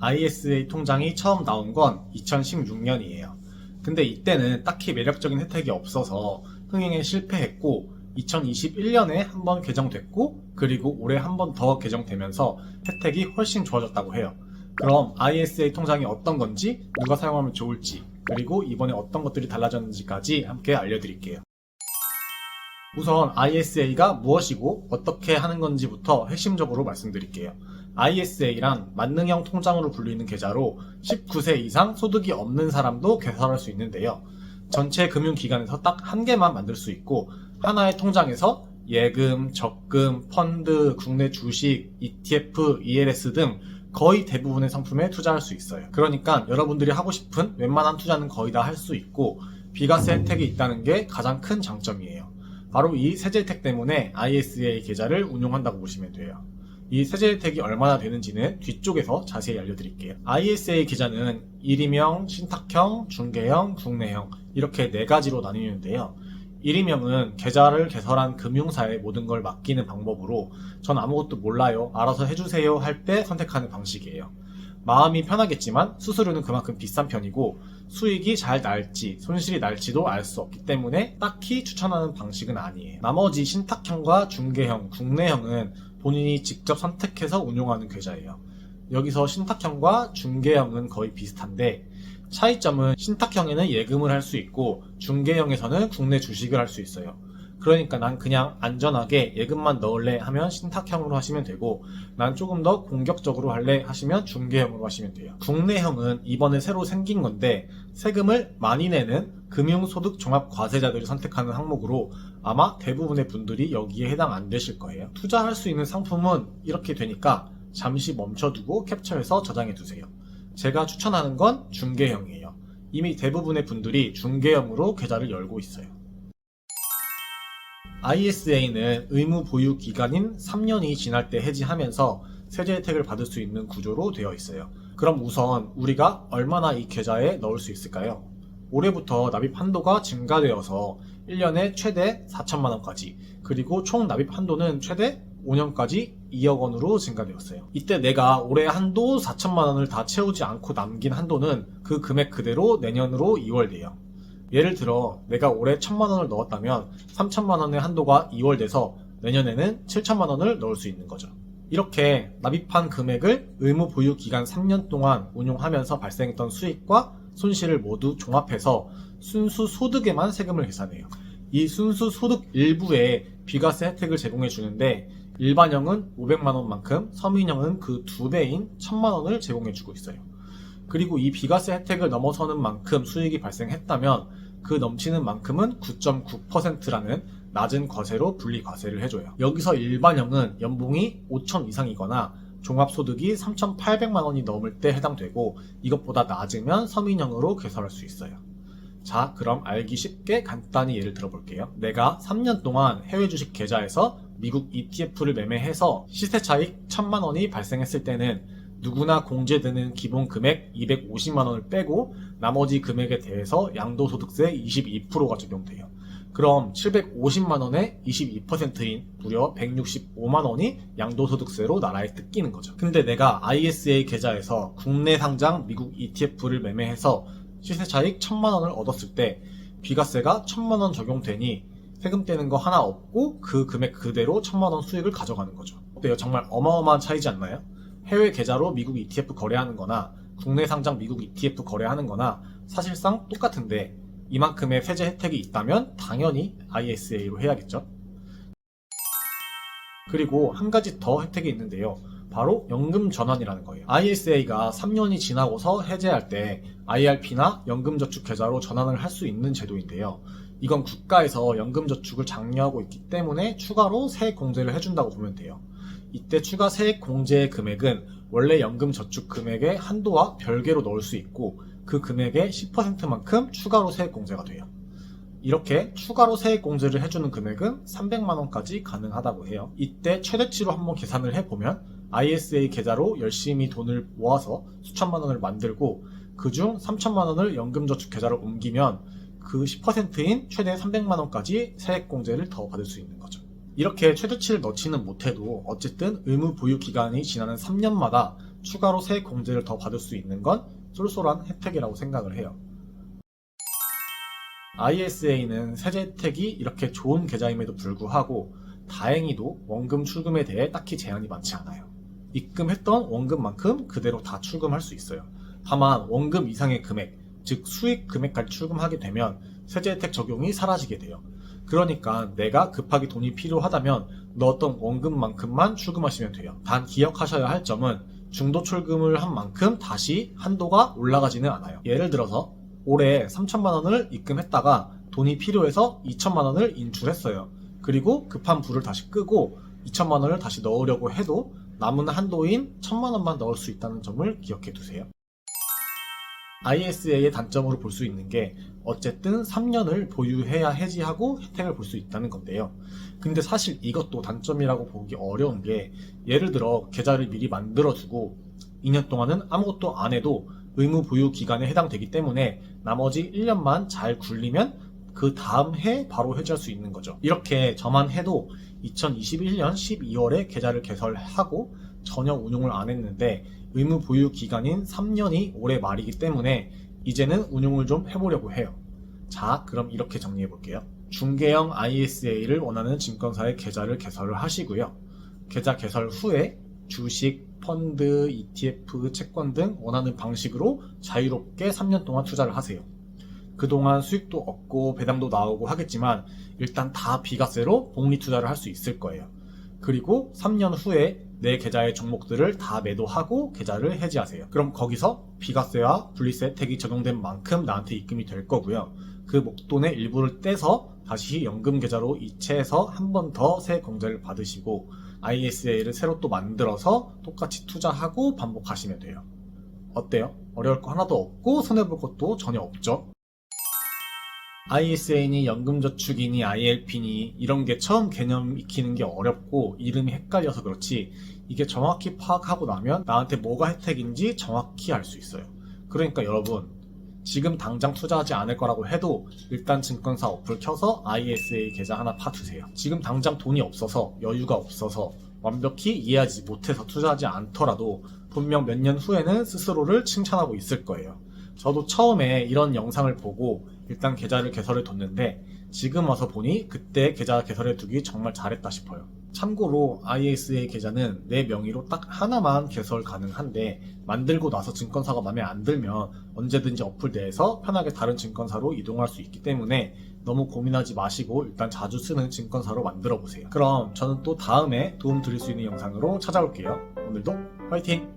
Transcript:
ISA 통장이 처음 나온 건 2016년이에요. 근데 이때는 딱히 매력적인 혜택이 없어서 흥행에 실패했고 2021년에 한 번 개정됐고 그리고 올해 한 번 더 개정되면서 혜택이 훨씬 좋아졌다고 해요. 그럼 ISA 통장이 어떤 건지, 누가 사용하면 좋을지, 그리고 이번에 어떤 것들이 달라졌는지까지 함께 알려드릴게요. 우선 ISA가 무엇이고 어떻게 하는 건지부터 핵심적으로 말씀드릴게요. ISA란 만능형 통장으로 불리는 계좌로 19세 이상 소득이 없는 사람도 개설할 수 있는데요. 전체 금융기관에서 딱 한 개만 만들 수 있고 하나의 통장에서 예금, 적금, 펀드, 국내 주식, ETF, ELS 등 거의 대부분의 상품에 투자할 수 있어요. 그러니까 여러분들이 하고 싶은 웬만한 투자는 거의 다 할 수 있고 비과세 혜택이 있다는 게 가장 큰 장점이에요. 바로 이 세제 혜택 때문에 ISA 계좌를 운용한다고 보시면 돼요. 이 세제 혜택이 얼마나 되는지는 뒤쪽에서 자세히 알려드릴게요. ISA 계좌는 일임형, 신탁형, 중개형, 국내형 이렇게 4가지로 나뉘는데요. 일임형은 계좌를 개설한 금융사에 모든 걸 맡기는 방법으로 전 아무것도 몰라요, 알아서 해주세요 할 때 선택하는 방식이에요. 마음이 편하겠지만 수수료는 그만큼 비싼 편이고 수익이 잘 날지 손실이 날지도 알 수 없기 때문에 딱히 추천하는 방식은 아니에요. 나머지 신탁형과 중개형, 국내형은 본인이 직접 선택해서 운용하는 계좌예요. 여기서 신탁형과 중개형은 거의 비슷한데 차이점은 신탁형에는 예금을 할 수 있고 중개형에서는 국내 주식을 할 수 있어요. 그러니까 난 그냥 안전하게 예금만 넣을래 하면 신탁형으로 하시면 되고 난 조금 더 공격적으로 할래 하시면 중개형으로 하시면 돼요. 국내형은 이번에 새로 생긴 건데 세금을 많이 내는 금융소득종합과세자들이 선택하는 항목으로 아마 대부분의 분들이 여기에 해당 안 되실 거예요. 투자할 수 있는 상품은 이렇게 되니까 잠시 멈춰두고 캡처해서 저장해 두세요. 제가 추천하는 건 중개형이에요. 이미 대부분의 분들이 중개형으로 계좌를 열고 있어요. ISA는 의무 보유 기간인 3년이 지날 때 해지하면서 세제 혜택을 받을 수 있는 구조로 되어 있어요. 그럼 우선 우리가 얼마나 이 계좌에 넣을 수 있을까요? 올해부터 납입 한도가 증가되어서 1년에 최대 4천만원까지, 그리고 총 납입 한도는 최대 5년까지 2억 원으로 증가되었어요. 이때 내가 올해 한도 4천만 원을 다 채우지 않고 남긴 한도는 그 금액 그대로 내년으로 이월돼요. 예를 들어 내가 올해 1,000만 원을 넣었다면 3천만 원의 한도가 이월돼서 내년에는 7천만 원을 넣을 수 있는 거죠. 이렇게 납입한 금액을 의무 보유 기간 3년 동안 운용하면서 발생했던 수익과 손실을 모두 종합해서 순수 소득에만 세금을 계산해요. 이 순수 소득 일부에 비과세 혜택을 제공해 주는데 일반형은 500만 원만큼, 서민형은 그 2배인 1,000만 원을 제공해 주고 있어요. 그리고 이 비과세 혜택을 넘어서는 만큼 수익이 발생했다면 그 넘치는 만큼은 9.9%라는 낮은 과세로 분리과세를 해줘요. 여기서 일반형은 연봉이 5천 이상이거나 종합소득이 3,800만 원이 넘을 때 해당되고 이것보다 낮으면 서민형으로 개설할 수 있어요. 자, 그럼 알기 쉽게 간단히 예를 들어볼게요. 내가 3년 동안 해외 주식 계좌에서 미국 ETF를 매매해서 시세 차익 1,000만 원이 발생했을 때는 누구나 공제되는 기본 금액 250만 원을 빼고 나머지 금액에 대해서 양도소득세 22%가 적용돼요. 그럼 750만 원의 22%인 무려 165만 원이 양도소득세로 나라에 뜯기는 거죠. 근데 내가 ISA 계좌에서 국내 상장 미국 ETF를 매매해서 시세 차익 1,000만 원을 얻었을 때 비과세가 1,000만 원 적용되니 세금 떼는 거 하나 없고 그 금액 그대로 1,000만 원 수익을 가져가는 거죠. 어때요? 정말 어마어마한 차이지 않나요? 해외 계좌로 미국 ETF 거래하는 거나 국내 상장 미국 ETF 거래하는 거나 사실상 똑같은데 이만큼의 세제 혜택이 있다면 당연히 ISA로 해야겠죠. 그리고 한 가지 더 혜택이 있는데요. 바로 연금 전환이라는 거예요. ISA가 3년이 지나고서 해제할 때 IRP나 연금저축계좌로 전환을 할 수 있는 제도인데요. 이건 국가에서 연금저축을 장려하고 있기 때문에 추가로 세액 공제를 해준다고 보면 돼요. 이때 추가 세액 공제의 금액은 원래 연금저축 금액의 한도와 별개로 넣을 수 있고 그 금액의 10%만큼 추가로 세액 공제가 돼요. 이렇게 추가로 세액 공제를 해주는 금액은 300만 원까지 가능하다고 해요. 이때 최대치로 한번 계산을 해보면 ISA 계좌로 열심히 돈을 모아서 수천만 원을 만들고 그중 3천만 원을 연금저축 계좌로 옮기면 그 10%인 최대 300만 원까지 세액 공제를 더 받을 수 있는 거죠. 이렇게 최대치를 넣지는 못해도 어쨌든 의무 보유 기간이 지나는 3년마다 추가로 세액 공제를 더 받을 수 있는 건 쏠쏠한 혜택이라고 생각을 해요. ISA는 세제 혜택이 이렇게 좋은 계좌임에도 불구하고 다행히도 원금 출금에 대해 딱히 제한이 많지 않아요. 입금했던 원금만큼 그대로 다 출금할 수 있어요. 다만 원금 이상의 금액, 즉 수익 금액까지 출금하게 되면 세제 혜택 적용이 사라지게 돼요. 그러니까 내가 급하게 돈이 필요하다면 넣었던 원금만큼만 출금하시면 돼요. 단 기억하셔야 할 점은 중도 출금을 한 만큼 다시 한도가 올라가지는 않아요. 예를 들어서 올해 3천만 원을 입금했다가 돈이 필요해서 2천만 원을 인출했어요. 그리고 급한 불을 다시 끄고 2천만 원을 다시 넣으려고 해도 남은 한도인 1천만 원만 넣을 수 있다는 점을 기억해 두세요. ISA의 단점으로 볼 수 있는 게 어쨌든 3년을 보유해야 해지하고 혜택을 볼 수 있다는 건데요. 근데 사실 이것도 단점이라고 보기 어려운 게 예를 들어 계좌를 미리 만들어두고 2년 동안은 아무것도 안 해도 의무 보유 기간에 해당되기 때문에 나머지 1년만 잘 굴리면 그 다음 해 바로 해지할 수 있는 거죠. 이렇게 저만 해도 2021년 12월에 계좌를 개설하고 전혀 운용을 안 했는데 의무 보유 기간인 3년이 올해 말이기 때문에 이제는 운용을 좀 해보려고 해요. 자, 그럼 이렇게 정리해 볼게요. 중개형 ISA를 원하는 증권사에 계좌를 개설을 하시고요. 계좌 개설 후에 주식, 펀드, ETF, 채권 등 원하는 방식으로 자유롭게 3년 동안 투자를 하세요. 그동안 수익도 얻고 배당도 나오고 하겠지만 일단 다 비과세로 복리 투자를 할 수 있을 거예요. 그리고 3년 후에 내 계좌의 종목들을 다 매도하고 계좌를 해지하세요. 그럼 거기서 비과세와 분리세 혜택이 적용된 만큼 나한테 입금이 될 거고요. 그 목돈의 일부를 떼서 다시 연금 계좌로 이체해서 한 번 더 세액 공제를 받으시고 ISA를 새로 또 만들어서 똑같이 투자하고 반복하시면 돼요. 어때요? 어려울 거 하나도 없고 손해볼 것도 전혀 없죠? ISA니 연금저축이니 ILP니 이런 게 처음 개념 익히는 게 어렵고 이름이 헷갈려서 그렇지 이게 정확히 파악하고 나면 나한테 뭐가 혜택인지 정확히 알 수 있어요. 그러니까 여러분 지금 당장 투자하지 않을 거라고 해도 일단 증권사 어플 켜서 ISA 계좌 하나 파두세요. 지금 당장 돈이 없어서 여유가 없어서 완벽히 이해하지 못해서 투자하지 않더라도 분명 몇 년 후에는 스스로를 칭찬하고 있을 거예요. 저도 처음에 이런 영상을 보고 일단 계좌를 개설해 뒀는데 지금 와서 보니 그때 계좌 개설해 두기 정말 잘했다 싶어요. 참고로 ISA 계좌는 내 명의로 딱 하나만 개설 가능한데 만들고 나서 증권사가 마음에 안 들면 언제든지 어플 내에서 편하게 다른 증권사로 이동할 수 있기 때문에 너무 고민하지 마시고 일단 자주 쓰는 증권사로 만들어 보세요. 그럼 저는 또 다음에 도움 드릴 수 있는 영상으로 찾아올게요. 오늘도 화이팅!